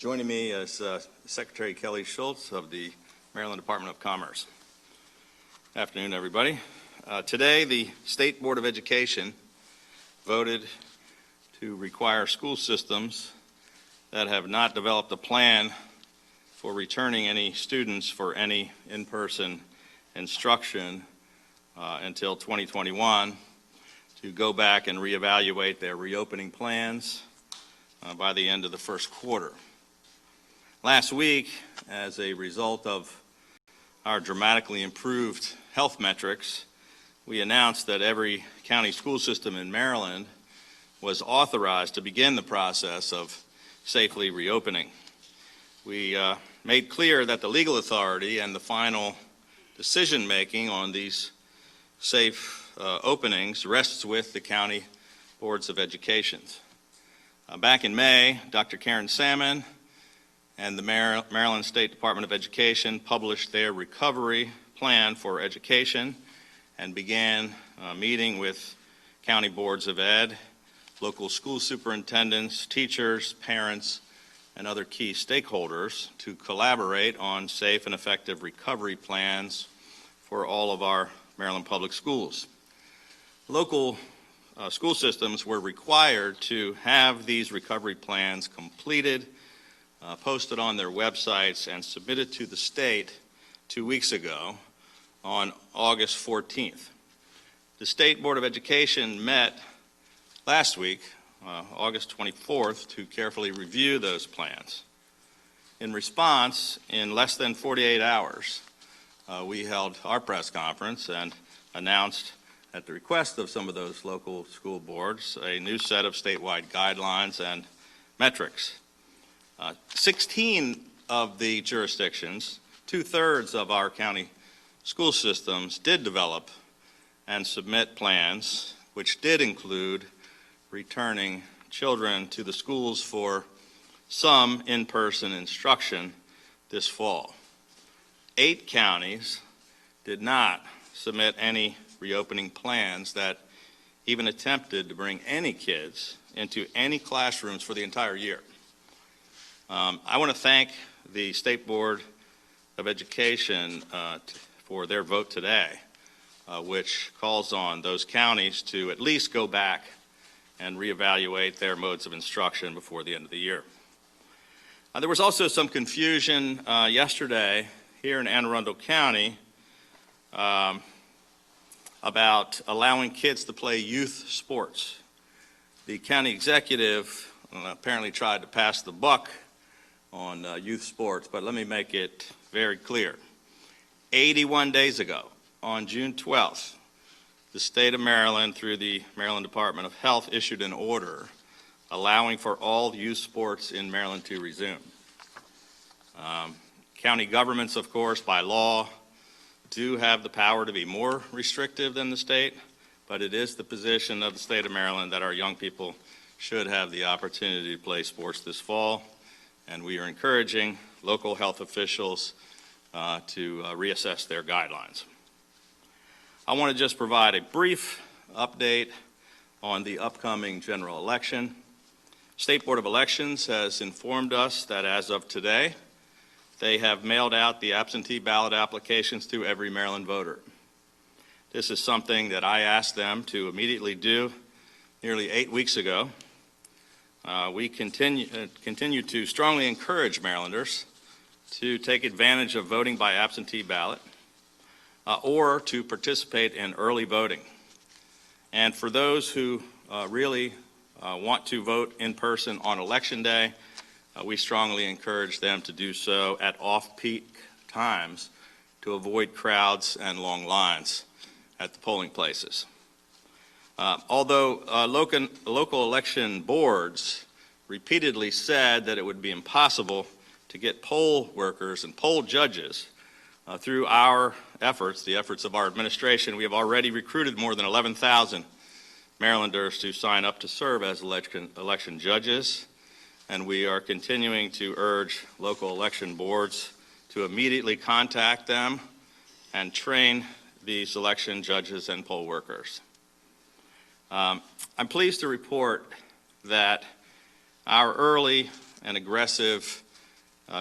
Joining me is Secretary Kelly Schultz of the Maryland Department of Commerce. Afternoon, everybody. Today, the State Board of Education voted to require school systems that have not developed a plan for returning any students for any in-person instruction until 2021 to go back and reevaluate their reopening plans by the end of the first quarter. Last week, as a result of our dramatically improved health metrics, we announced that every county school system in Maryland was authorized to begin the process of safely reopening. We made clear that the legal authority and the final decision-making on these safe openings rests with the county boards of education. Back in May, Dr. Karen Salmon and the Maryland State Department of Education published their recovery plan for education and began meeting with county boards of ed, local school superintendents, teachers, parents, and other key stakeholders to collaborate on safe and effective recovery plans for all of our Maryland public schools. Local school systems were required to have these recovery plans completed, posted on their websites, and submitted to the state 2 weeks ago on August 14th. The State Board of Education met last week, August 24th, to carefully review those plans. In response, in less than 48 hours, we held our press conference and announced, at the request of some of those local school boards, a new set of statewide guidelines and metrics. 16 of the jurisdictions, 2/3 of our county school systems, did develop and submit plans which did include returning children to the schools for some in-person instruction this fall. 8 counties did not submit any reopening plans that even attempted to bring any kids into any classrooms for the entire year. I want to thank the State Board of Education for their vote today, which calls on those counties to at least go back and reevaluate their modes of instruction before the end of the year. There was also some confusion yesterday here in Anne Arundel County about allowing kids to play youth sports. The county executive apparently tried to pass the buck on youth sports, but let me make it very clear. 81 days ago, on June 12th, the state of Maryland, through the Maryland Department of Health, issued an order allowing for all youth sports in Maryland to resume. County governments, of course, by law, do have the power to be more restrictive than the state, but it is the position of the state of Maryland that our young people should have the opportunity to play sports this fall, and we are encouraging local health officials to reassess their guidelines. I want to just provide a brief update on the upcoming general election. State Board of Elections has informed us that as of today, they have mailed out the absentee ballot applications to every Maryland voter. This is something that I asked them to immediately do nearly 8 weeks ago. We continue to strongly encourage Marylanders to take advantage of voting by absentee ballot or to participate in early voting. And for those who really want to vote in person on Election Day, we strongly encourage them to do so at off-peak times to avoid crowds and long lines at the polling places. Although local election boards repeatedly said that it would be impossible to get poll workers and poll judges through our efforts, the efforts of our administration, we have already recruited more than 11,000 Marylanders to sign up to serve as election judges, and we are continuing to urge local election boards to immediately contact them and train these election judges and poll workers. I'm pleased to report that our early and aggressive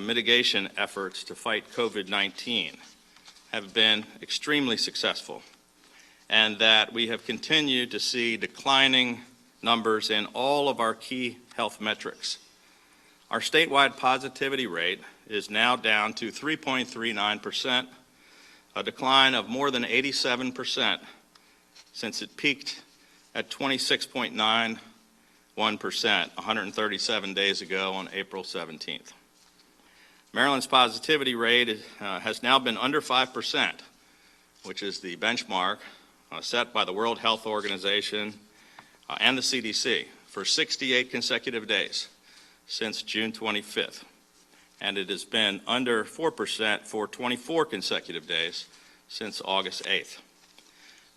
mitigation efforts to fight COVID-19 have been extremely successful, and that we have continued to see declining numbers in all of our key health metrics. Our statewide positivity rate is now down to 3.39%, a decline of more than 87% since it peaked at 26.91% 137 days ago on April 17th. Maryland's positivity rate has now been under 5%, which is the benchmark set by the World Health Organization and the CDC for 68 consecutive days since June 25th. And it has been under 4% for 24 consecutive days since August 8th.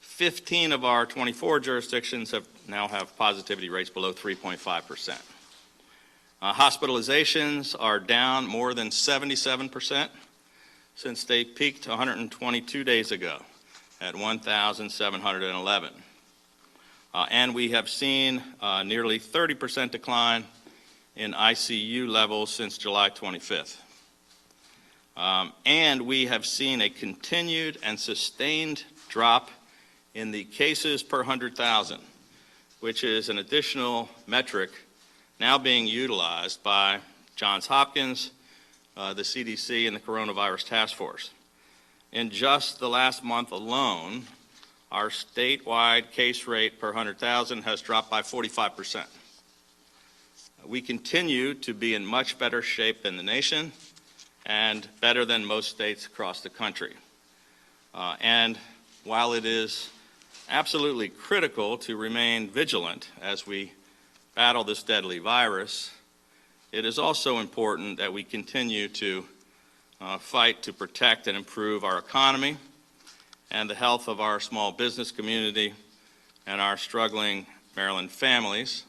15 of our 24 jurisdictions now have positivity rates below 3.5%. Hospitalizations are down more than 77% since they peaked 122 days ago at 1,711. And we have seen nearly 30% decline in ICU levels since July 25th. And we have seen a continued and sustained drop in the cases per 100,000, which is an additional metric now being utilized by Johns Hopkins, the CDC, and the Coronavirus Task Force. In just the last month alone, our statewide case rate per 100,000 has dropped by 45%. We continue to be in much better shape than the nation and better than most states across the country. And while it is absolutely critical to remain vigilant as we battle this deadly virus, it is also important that we continue to fight to protect and improve our economy and the health of our small business community and our struggling Maryland families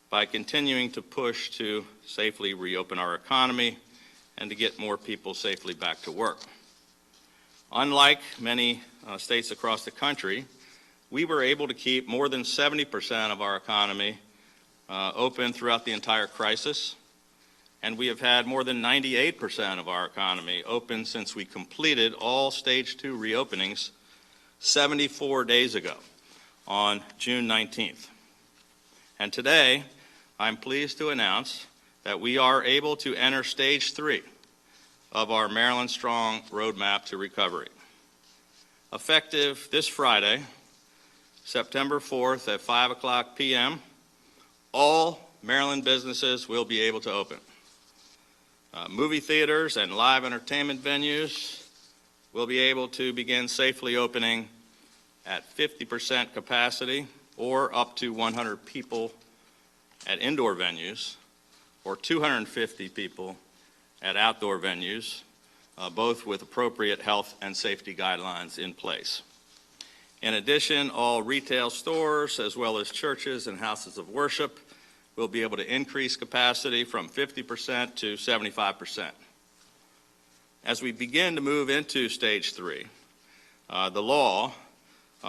by continuing to push to safely reopen our economy and to get more people safely back to work. Unlike many states across the country, we were able to keep more than 70% of our economy open throughout the entire crisis, and we have had more than 98% of our economy open since we completed all Stage 2 reopenings 74 days ago on June 19th. And today, I'm pleased to announce that we are able to enter Stage 3 of our Maryland Strong Roadmap to Recovery. Effective this Friday, September 4th at 5:00 p.m., all Maryland businesses will be able to open. Movie theaters and live entertainment venues will be able to begin safely opening at 50% capacity or up to 100 people at indoor venues or 250 people at outdoor venues, both with appropriate health and safety guidelines in place. In addition, all retail stores, as well as churches and houses of worship, will be able to increase capacity from 50% to 75%. As we begin to move into Stage 3, the law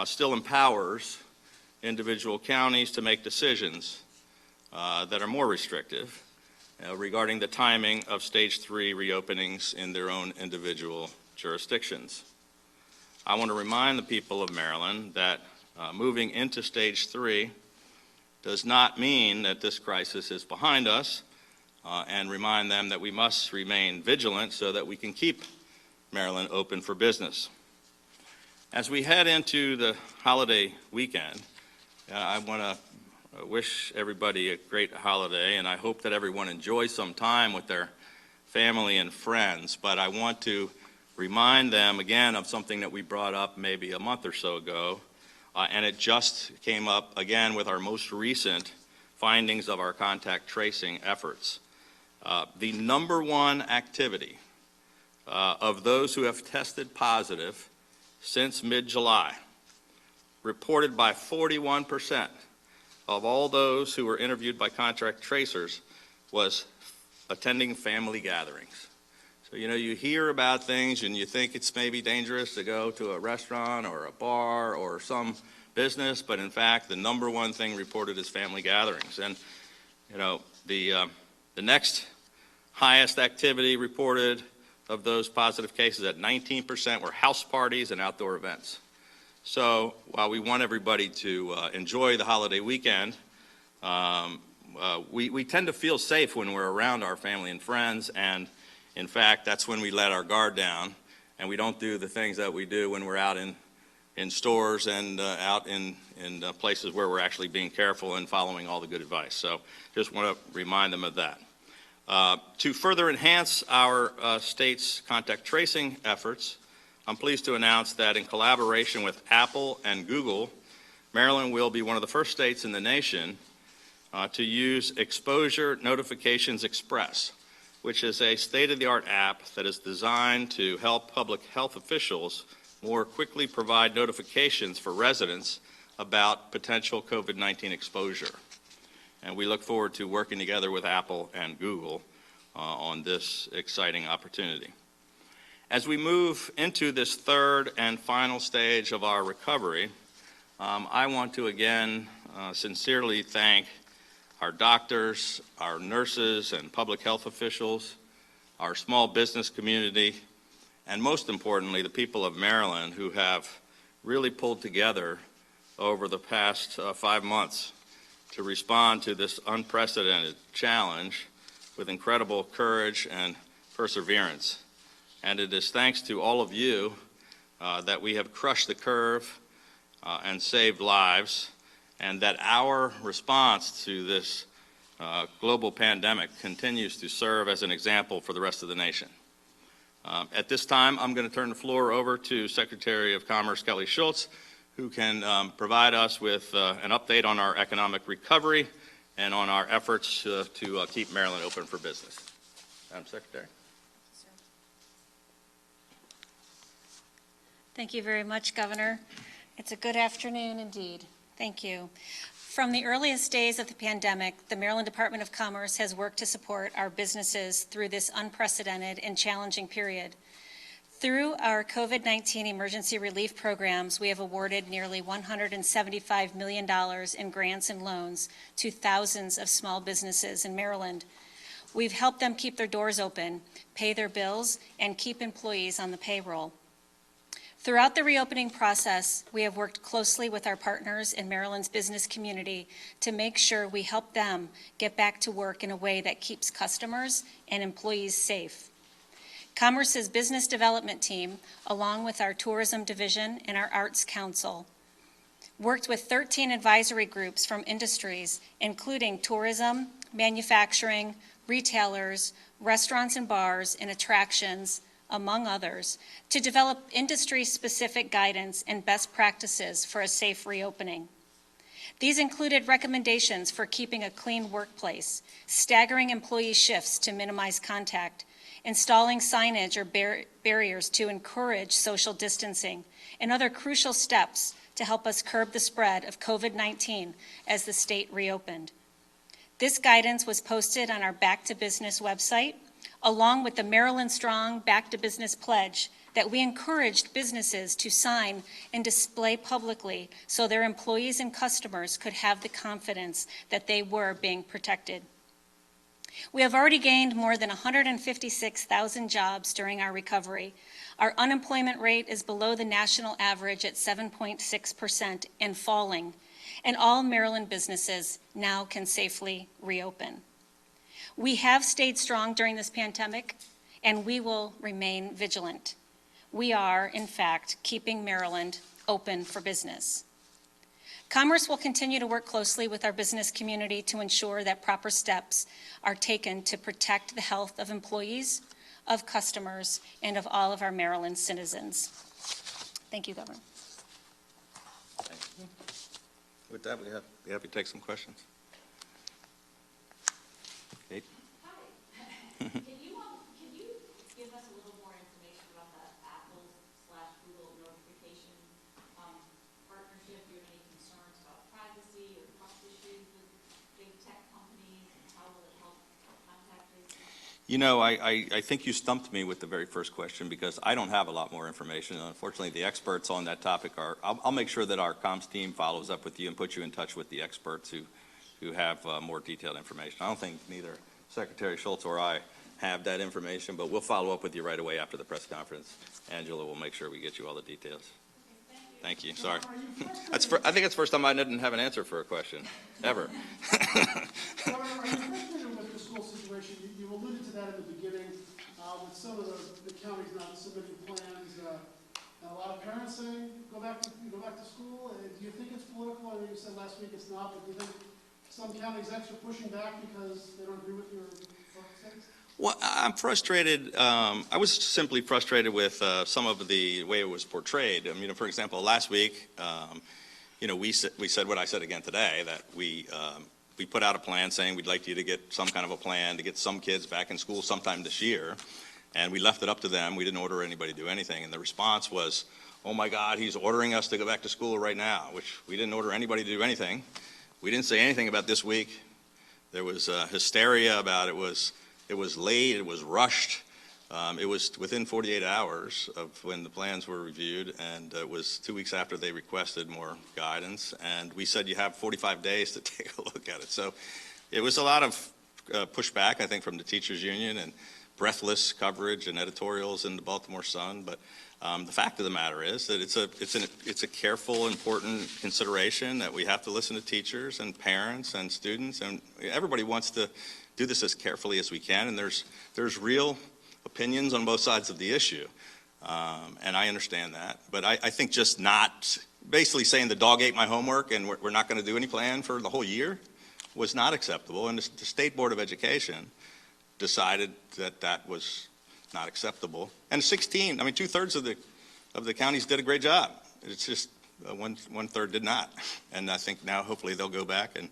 still empowers individual counties to make decisions that are more restrictive regarding the timing of Stage 3 reopenings in their own individual jurisdictions. I want to remind the people of Maryland that moving into Stage 3 does not mean that this crisis is behind us, and remind them that we must remain vigilant so that we can keep Maryland open for business. As we head into the holiday weekend, I want to wish everybody a great holiday, and I hope that everyone enjoys some time with their family and friends, but I want to remind them again of something that we brought up maybe a month or so ago, and it just came up again with our most recent findings of our contact tracing efforts. The number one activity of those who have tested positive since mid-July, reported by 41% of all those who were interviewed by contact tracers, was attending family gatherings. So, you hear about things and you think it's maybe dangerous to go to a restaurant or a bar or some business, but in fact, the number one thing reported is family gatherings. And, the next Highest activity reported of those positive cases at 19% were house parties and outdoor events. So while we want everybody to enjoy the holiday weekend, we tend to feel safe when we're around our family and friends, and in fact, that's when we let our guard down, and we don't do the things that we do when we're out in stores and out in places where we're actually being careful and following all the good advice. So just want to remind them of that. To further enhance our state's contact tracing efforts, I'm pleased to announce that in collaboration with Apple and Google, Maryland will be one of the first states in the nation to use Exposure Notifications Express, which is a state-of-the-art app that is designed to help public health officials more quickly provide notifications for residents about potential COVID-19 exposure. And we look forward to working together with Apple and Google on this exciting opportunity. As we move into this third and final stage of our recovery, I want to again sincerely thank our doctors, our nurses and public health officials, our small business community, and most importantly, the people of Maryland who have really pulled together over the past 5 months to respond to this unprecedented challenge with incredible courage and perseverance. And it is thanks to all of you that we have crushed the curve and saved lives, and that our response to this global pandemic continues to serve as an example for the rest of the nation. At this time, I'm going to turn the floor over to Secretary of Commerce Kelly Schultz, who can provide us with an update on our economic recovery and on our efforts to keep Maryland open for business. Madam Secretary. Thank you very much, Governor. It's a good afternoon indeed. Thank you. From the earliest days of the pandemic, the Maryland Department of Commerce has worked to support our businesses through this unprecedented and challenging period. Through our COVID-19 emergency relief programs, we have awarded nearly $175 million in grants and loans to thousands of small businesses in Maryland. We've helped them keep their doors open, pay their bills, and keep employees on the payroll. Throughout the reopening process, we have worked closely with our partners in Maryland's business community to make sure we help them get back to work in a way that keeps customers and employees safe. Commerce's business development team, along with our tourism division and our arts council, worked with 13 advisory groups from industries, including tourism, manufacturing, retailers, restaurants and bars, and attractions, among others, to develop industry-specific guidance and best practices for a safe reopening. These included recommendations for keeping a clean workplace, staggering employee shifts to minimize contact, installing signage or barriers to encourage social distancing, and other crucial steps to help us curb the spread of COVID-19 as the state reopened. This guidance was posted on our Back to Business website, along with the Maryland Strong Back to Business pledge that we encouraged businesses to sign and display publicly so their employees and customers could have the confidence that they were being protected. We have already gained more than 156,000 jobs during our recovery. Our unemployment rate is below the national average at 7.6% and falling, and all Maryland businesses now can safely reopen. We have stayed strong during this pandemic, and we will remain vigilant. We are, in fact, keeping Maryland open for business. Commerce will continue to work closely with our business community to ensure that proper steps are taken to protect the health of employees, of customers, and of all of our Maryland citizens. Thank you, Governor. Thank you. With that, we're happy to take some questions. Kate? Hi. Can you give us a little more information about the Apple/Google notification partnership? Do you have any concerns about privacy or trust issues with big tech companies, and how will it help contact tracing? You know, I think you stumped me with the very first question because I don't have a lot more information. Unfortunately, the experts on that topic are, I'll make sure that our comms team follows up with you and put you in touch with the experts who have more detailed information. I don't think neither Secretary Schultz or I have that information, but we'll follow up with you right away after the press conference. Angela will make sure we get you all the details. Thank you. Sorry. I think it's the first time I didn't have an answer for a question, ever. Are you frustrated with the school situation? You alluded to that in the beginning, with some of the counties not submitting plans, and a lot of parents saying, go back to school. Do you think it's political? I know you said last week it's not, but do you think some counties actually pushing back because they don't agree with your stance? Well, I'm frustrated. I was simply frustrated with some of the way it was portrayed. I mean, for example, last week, we said what I said again today, that we put out a plan saying we'd like you to get some kind of a plan to get some kids back in school sometime this year, and we left it up to them. We didn't order anybody to do anything, and the response was, oh my God, he's ordering us to go back to school right now, which we didn't order anybody to do anything. We didn't say anything about this week. There was hysteria about it was late, it was rushed. It was within 48 hours of when the plans were reviewed, and it was 2 weeks after they requested more guidance. And we said you have 45 days to take a look at it. So it was a lot of pushback, I think, from the teachers union and breathless coverage and editorials in the Baltimore Sun. But the fact of the matter is that it's a careful, important consideration that we have to listen to teachers and parents and students, and everybody wants to do this as carefully as we can, and there's real opinions on both sides of the issue, and I understand that. But I think just not basically saying the dog ate my homework and we're not going to do any plan for the whole year was not acceptable, and the State Board of Education decided that that was not acceptable. And 2/3 of the counties did a great job. It's just one third did not, and I think now hopefully they'll go back and.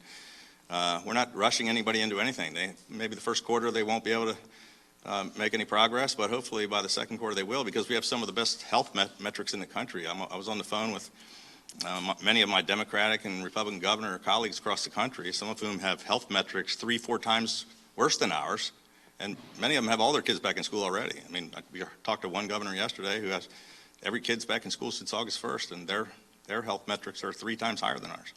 We're not rushing anybody into anything. Maybe the first quarter they won't be able to make any progress, but hopefully by the second quarter they will, because we have some of the best health metrics in the country. I was on the phone with many of my Democratic and Republican governor colleagues across the country, some of whom have health metrics 3-4 times worse than ours, and many of them have all their kids back in school already. I mean, we talked to one governor yesterday who has every kid's back in school since August 1st, and their health metrics are 3 times higher than ours.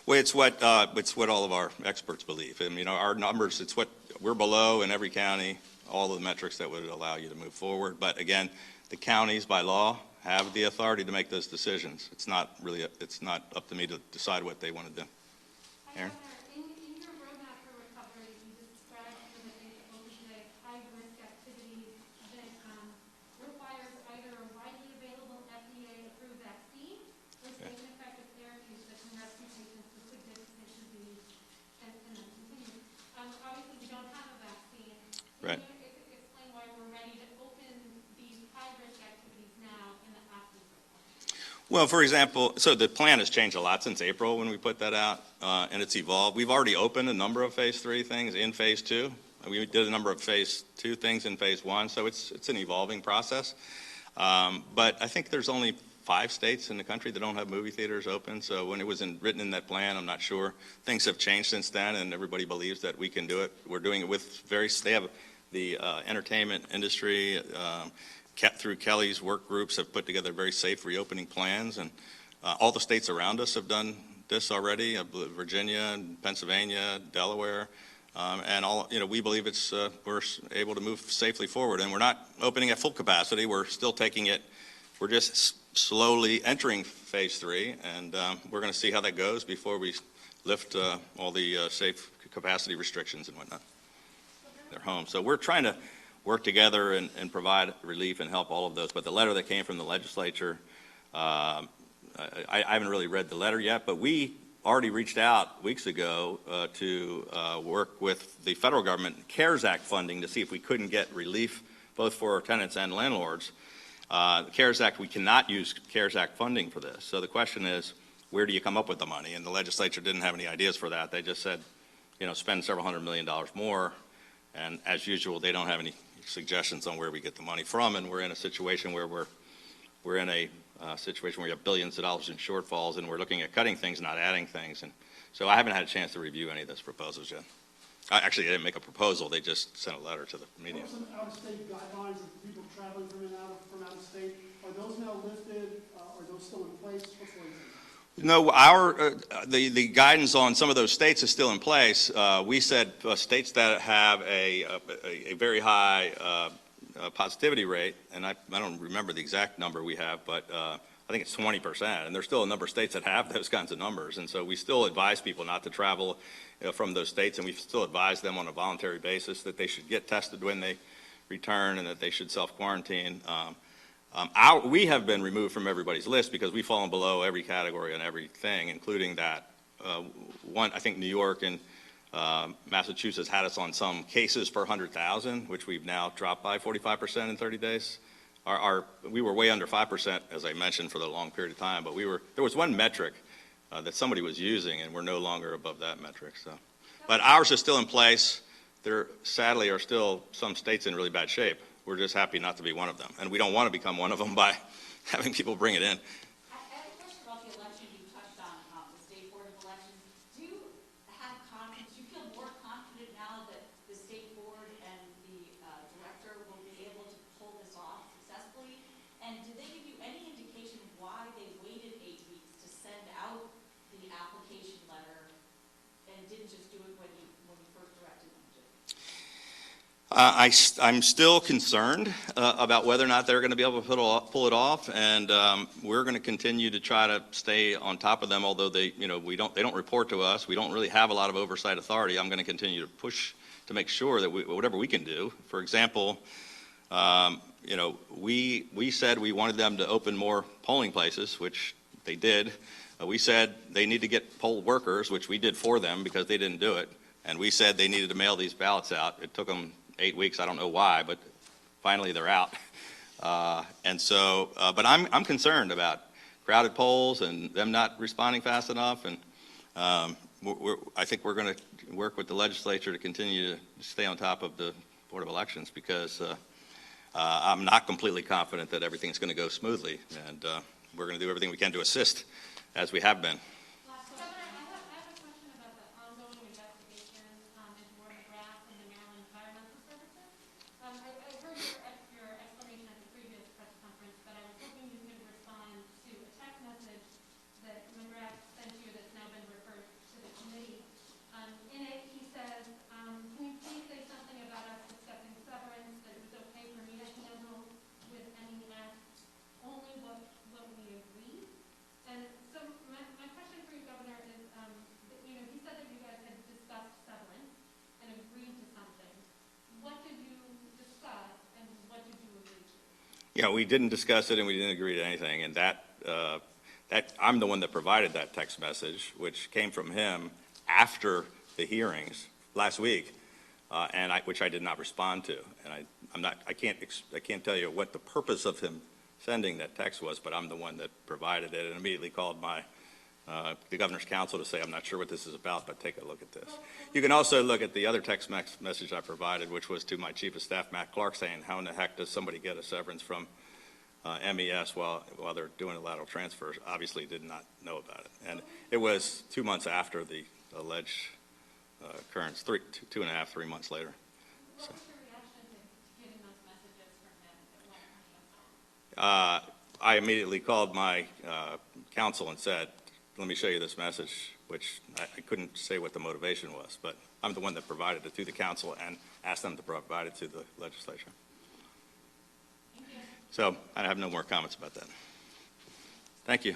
Well, it's what all of our experts believe. I mean, our numbers, it's what we're below in every county, all of the metrics that would allow you to move forward. But again, the counties by law have the authority to make those decisions. It's not up to me to decide what they want to do. Aaron? In your roadmap for recovery, you described some of the things that will be high-risk activities that requires either a widely available FDA-approved vaccine or safe and effective therapies that can rescue patients with significant disease and then continue. Obviously, we don't have a vaccine. Right. Can you explain why we're ready to open these high-risk activities now in the absence of one? Well, for example, so the plan has changed a lot since April when we put that out, and it's evolved. We've already opened a number of phase 3 things in phase 2. We did a number of phase 2 things in phase 1, so it's an evolving process. But I think there's only 5 states in the country that don't have movie theaters open, so when it was written in that plan, I'm not sure. Things have changed since then, and everybody believes that we can do it. We're doing it with they have the entertainment industry, through Kelly's work groups, have put together very safe reopening plans, and all the states around us have done this already, Virginia, Pennsylvania, Delaware, and we believe we're able to move safely forward, and we're not opening at full capacity. We're still taking it, we're just slowly entering phase 3, and we're going to see how that goes before we lift all the safe capacity restrictions and whatnot. They're home. So we're trying to work together and provide relief and help all of those. But the letter that came from the legislature, I haven't really read the letter yet, but we already reached out weeks ago to work with the federal government, CARES Act funding, to see if we couldn't get relief both for our tenants and landlords. The CARES Act, we cannot use CARES Act funding for this. So the question is, where do you come up with the money? And the legislature didn't have any ideas for that. They just said, spend several $100 million more. And as usual, they don't have any suggestions on where we get the money from, and we're in a situation where we have billions of dollars in shortfalls, and we're looking at cutting things, not adding things. And so I haven't had a chance to review any of those proposals yet. Actually, they didn't make a proposal, they just sent a letter to the media. There were some out-of-state guidelines of people traveling from out of state. Are those now lifted? Are those still in place? What's the latest? No, the guidance on some of those states is still in place. We said states that have a very high positivity rate, and I don't remember the exact number we have, but I think it's 20%, and there's still a number of states that have those kinds of numbers, and so we still advise people not to travel from those states, and we still advise them on a voluntary basis that they should get tested when they return and that they should self-quarantine. We have been removed from everybody's list because we've fallen below every category and everything, including that. I think New York and Massachusetts had us on some cases per 100,000, which we've now dropped by 45% in 30 days. We were way under 5%, as I mentioned, for the long period of time, but there was one metric that somebody was using, and we're no longer above that metric. So, but ours is still in place. There, sadly, are still some states in really bad shape. We're just happy not to be one of them, and we don't want to become one of them by having people bring it in. I have a question about the election you touched on, the State Board of Elections. Do you have confidence, do you feel more confident now that the State Board and the Director will be able to pull this off successfully? And did they give you any indication of why they waited 8 weeks to send out the application letter and didn't just do it when you first directed them to? I'm still concerned about whether or not they're going to be able to pull it off, and we're going to continue to try to stay on top of them. Although they don't report to us, we don't really have a lot of oversight authority. I'm going to continue to push to make sure that whatever we can do. For example, we said we wanted them to open more polling places, which they did. We said they need to get poll workers, which we did for them because they didn't do it, and we said they needed to mail these ballots out. It took them 8 weeks. I don't know why, but finally they're out. And so, but I'm concerned about crowded polls and them not responding fast enough. And I think we're going to work with the legislature to continue to stay on top of the Board of Elections because I'm not completely confident that everything's going to go smoothly. And we're going to do everything we can to assist as we have been. Governor, I have a question about the ongoing investigation into Warren Graff and the Maryland Environmental Services. I heard your explanation at the previous press conference, but I was hoping you could respond to a text message that McGrath sent you that's now been referred to the committee. In it, he says, can you please say something about us discussing severance, that it was okay for me to handle with MES only what we agreed? And so my question for you, Governor, is, he said that you guys had discussed severance and agreed to something. What did you discuss and what did you agree to? Yeah, we didn't discuss it and we didn't agree to anything. And that I'm the one that provided that text message, which came from him after the hearings last week, which I did not respond to. And I can't tell you what the purpose of him sending that text was, but I'm the one that provided it and immediately called the governor's counsel to say, I'm not sure what this is about, but take a look at this. You can also look at the other text message I provided, which was to my chief of staff, Matt Clark, saying, how in the heck does somebody get a severance from MES while they're doing a lateral transfer? Obviously did not know about it. And it was 2 months after the alleged occurrence, 2.5, 3 months later. What was your reaction to getting those messages from him? I immediately called my counsel and said, let me show you this message, which I couldn't say what the motivation was, but I'm the one that provided it to the council and asked them to provide it to the legislature. So I have no more comments about that. Thank you.